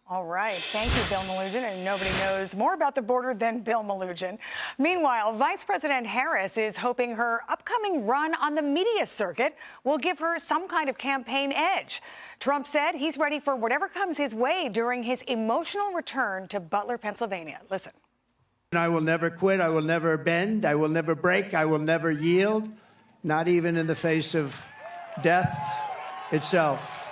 All right. Thank you, Bill Melugin. And nobody knows more about the border than Bill Melugin. Meanwhile, Vice President Harris is hoping her upcoming run on the media circuit will give her some kind of campaign edge. Trump said he's ready for whatever comes his way during his emotional return to Butler, Pennsylvania. Listen. I will never quit. I will never bend. I will never break. I will never yield, not even in the face of death itself.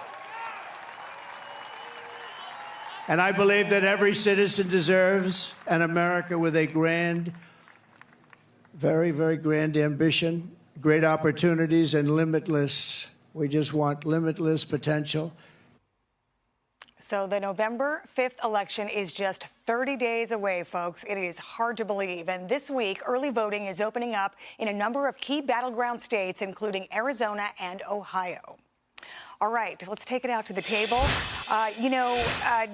And I believe that every citizen deserves an America with a grand, very, very grand ambition, great opportunities, and limitless. We just want limitless potential. So the November 5th election is just 30 days away, folks. It is hard to believe. And this week, early voting is opening up in a number of key battleground states, including Arizona and Ohio. All right, let's take it out to the table.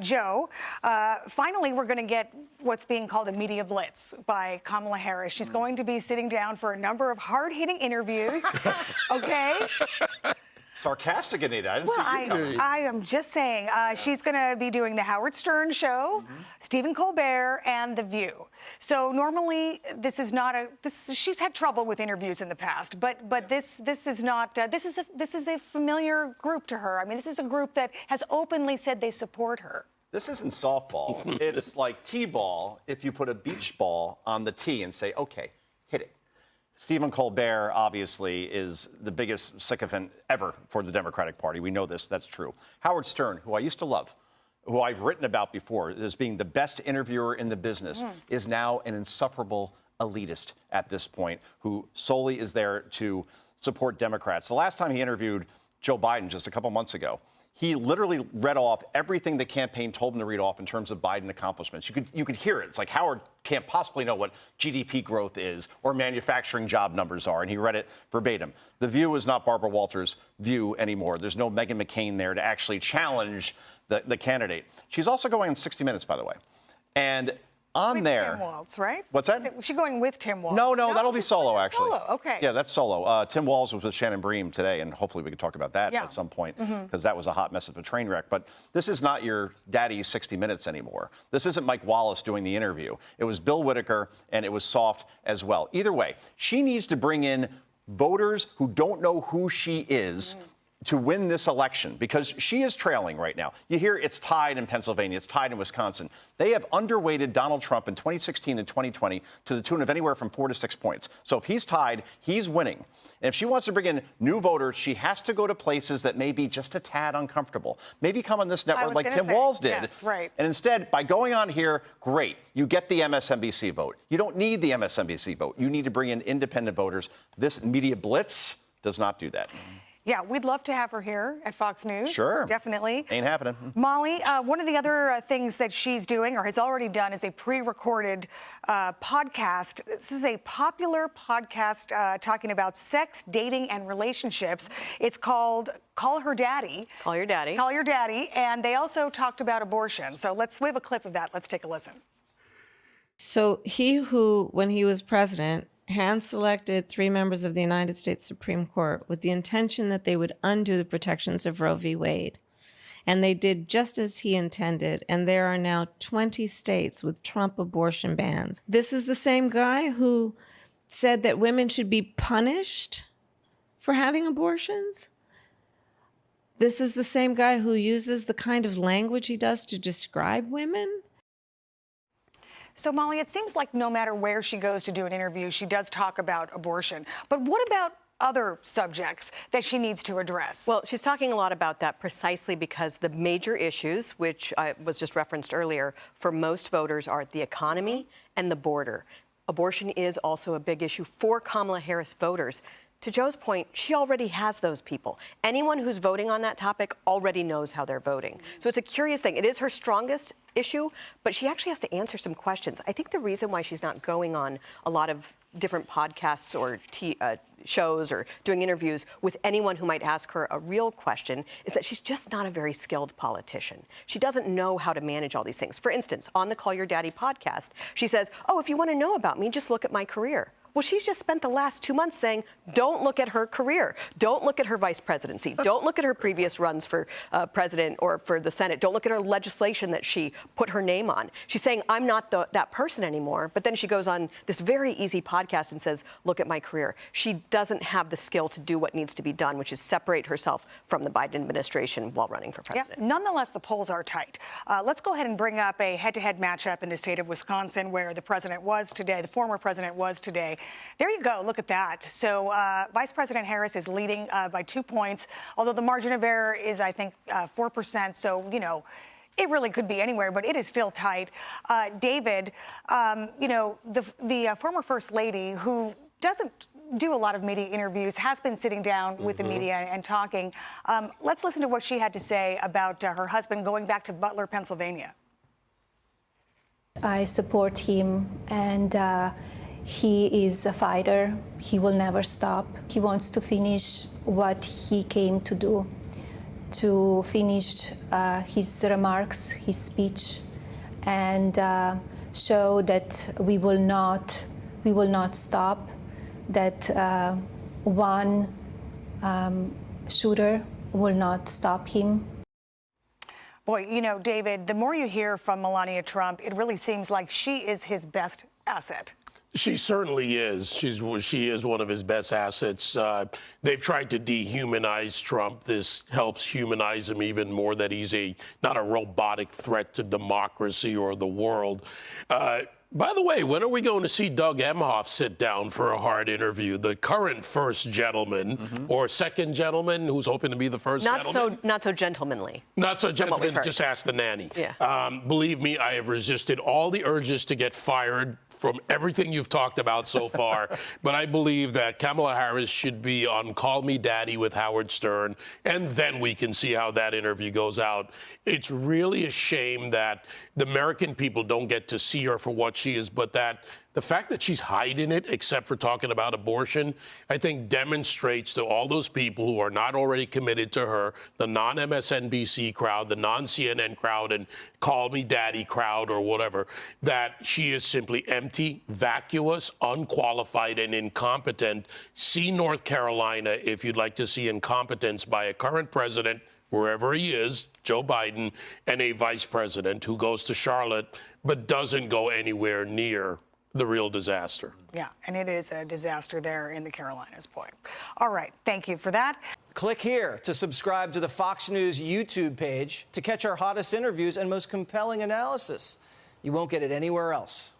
Joe, finally, we're going to get what's being called a media blitz by Kamala Harris. She's going to be sitting down for a number of hard-hitting interviews. Okay? Sarcastic, Anita. I didn't see you coming. I am just saying, she's going to be doing the Howard Stern show, Stephen Colbert, and The View. So normally, this is not she's had trouble with interviews in the past, but this is not. This is a familiar group to her. I mean, this is a group that has openly said they support her. This isn't softball. It's like t-ball if you put a beach ball on the tee and say, okay, hit it. Stephen Colbert, obviously, is the biggest sycophant ever for the Democratic Party. We know this. That's true. Howard Stern, who I used to love, who I've written about before as being the best interviewer in the business, is now an insufferable elitist at this point who solely is there to support Democrats. The last time he interviewed Joe Biden, just a couple months ago, he literally read off everything the campaign told him to read off in terms of Biden accomplishments. You could hear it. It's like Howard can't possibly know what GDP growth is or manufacturing job numbers are, and he read it verbatim. The View is not Barbara Walters' View anymore. There's no Meghan McCain there to actually challenge the candidate. She's also going on 60 Minutes, by the way. And on with there. Tim Walz, right? What's that? Is she going with Tim Walz? No, that'll be solo, actually. Solo, okay. Yeah, that's solo. Tim Walz was with Shannon Bream today, and hopefully we can talk about that at some point, because that was a hot mess of a train wreck. But this is not your daddy's 60 Minutes anymore. This isn't Mike Wallace doing the interview. It was Bill Whitaker, and it was soft as well. Either way, she needs to bring in voters who don't know who she is to win this election, because she is trailing right now. You hear it's tied in Pennsylvania, it's tied in Wisconsin. They have underweighted Donald Trump in 2016 and 2020 to the tune of anywhere from 4 to 6 points. So if he's tied, he's winning. And if she wants to bring in new voters, she has to go to places that may be just a tad uncomfortable. Maybe come on this network like Tim Walz did. Yes, right. And instead, by going on here, great, you get the MSNBC vote. You don't need the MSNBC vote. You need to bring in independent voters. This media blitz does not do that. Yeah, we'd love to have her here at Fox News. Sure. Definitely. Ain't happening. Molly, one of the other things that she's doing or has already done is a pre-recorded podcast. This is a popular podcast talking about sex, dating, and relationships. It's called Call Her Daddy. Call Your Daddy. Call Your Daddy. And they also talked about abortion. So we have a clip of that. Let's take a listen. So he who, when he was president, hand-selected 3 members of the United States Supreme Court with the intention that they would undo the protections of Roe v. Wade. And they did just as he intended, and there are now 20 states with Trump abortion bans. This is the same guy who said that women should be punished for having abortions. This is the same guy who uses the kind of language he does to describe women. So, Molly, it seems like no matter where she goes to do an interview, she does talk about abortion. But what about other subjects that she needs to address? Well, she's talking a lot about that precisely because the major issues, which was just referenced earlier, for most voters are the economy and the border. Abortion is also a big issue for Kamala Harris voters. To Joe's point, she already has those people. Anyone who's voting on that topic already knows how they're voting. So it's a curious thing. It is her strongest issue, but she actually has to answer some questions. I think the reason why she's not going on a lot of different podcasts or shows or doing interviews with anyone who might ask her a real question is that she's just not a very skilled politician. She doesn't know how to manage all these things. For instance, on the Call Your Daddy podcast, she says, oh, if you want to know about me, just look at my career. Well, she's just spent the last 2 months saying, don't look at her career. Don't look at her vice presidency. Don't look at her previous runs for president or for the Senate. Don't look at her legislation that she put her name on. She's saying, I'm not that person anymore. But then she goes on this very easy podcast and says, look at my career. She doesn't have the skill to do what needs to be done, which is separate herself from the Biden administration while running for president. Yeah, nonetheless, the polls are tight. Let's go ahead and bring up a head-to-head matchup in the state of Wisconsin where the president was today, the former president was today. There you go. Look at that. So Vice President Harris is leading by 2 points, although the margin of error is, I think, 4%. So, you know, it really could be anywhere, but it is still tight. David, you know, the former First Lady, who doesn't do a lot of media interviews, has been sitting down with the media and talking. Let's listen to what she had to say about her husband going back to Butler, Pennsylvania. I support him, and he is a fighter. He will never stop. He wants to finish what he came to do, to finish his remarks, his speech, and show that we will not stop, that one shooter will not stop him. Boy, you know, David, the more you hear from Melania Trump, it really seems like she is his best asset. She certainly is. She is one of his best assets. They've tried to dehumanize Trump. This helps humanize him even more, that he's not a robotic threat to democracy or the world. By the way, when are we going to see Doug Emhoff sit down for a hard interview? The current first gentleman or second gentleman who's hoping to be the first gentleman? Not so gentlemanly. Not so gentlemanly, just ask the nanny. Yeah. Believe me, I have resisted all the urges to get fired from everything you've talked about so far, but I believe that Kamala Harris should be on Call Me Daddy with Howard Stern, and then we can see how that interview goes out. It's really a shame that the American people don't get to see her for what she is, but that the fact that she's hiding it, except for talking about abortion, I think demonstrates to all those people who are not already committed to her, the non-MSNBC crowd, the non-CNN crowd, and Call Me Daddy crowd or whatever, that she is simply empty, vacuous, unqualified, and incompetent. See North Carolina if you'd like to see incompetence by a current president, wherever he is, Joe Biden, and a vice president who goes to Charlotte but doesn't go anywhere near the real disaster. Yeah, and it is a disaster there in the Carolinas, boy. All right, thank you for that. Click here to subscribe to the Fox News YouTube page to catch our hottest interviews and most compelling analysis. You won't get it anywhere else.